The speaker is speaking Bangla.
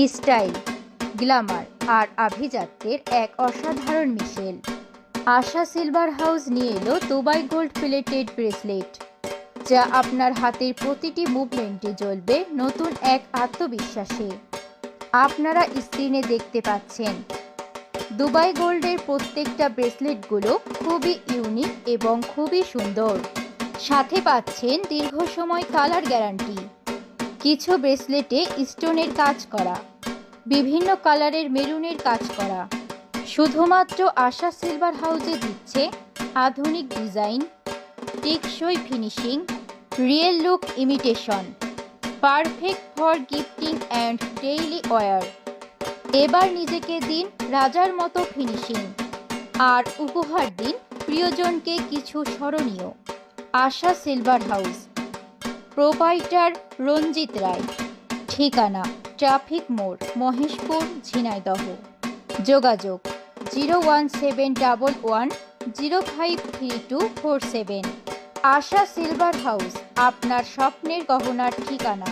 স্টাইল, গ্ল্যামার আর আভিজাত্যের এক অসাধারণ মিশেল। আশা সিলভার হাউস নিয়ে এলো দুবাই গোল্ড প্লেটেড ব্রেসলেট, যা আপনার হাতের প্রতিটি মুভমেন্টে জ্বলবে নতুন এক আত্মবিশ্বাসে। আপনারা স্ক্রিনে দেখতে পাচ্ছেন দুবাই গোল্ডের প্রত্যেকটা ব্রেসলেটগুলো খুবই ইউনিক এবং খুবই সুন্দর। সাথে পাচ্ছেন দীর্ঘ সময় কালার গ্যারান্টি। কিছু ব্রেসলেটে স্টোনের কাজ করা, বিভিন্ন কালারের মেরুনের কাজ করা। শুধুমাত্র আশা সিলভার হাউসে দিচ্ছে আধুনিক ডিজাইন, টেকসই finishing, real look imitation, perfect for gifting and daily wear. এবার নিজেকে দিন রাজার মতো ফিনিশিং, আর উপহার দিন প্রিয়জনকে কিছু স্মরণীয়। আশা সিলভার হাউস, প্রোপাইটার রঞ্জিত রায়, ঠিকানা ট্রাফিক মোড়, মহেশপুর, ঝিনাইদহ। যোগাযোগ 01711053247। আশা সিলভার হাউস, আপনার স্বপ্নের গহনার ঠিকানা।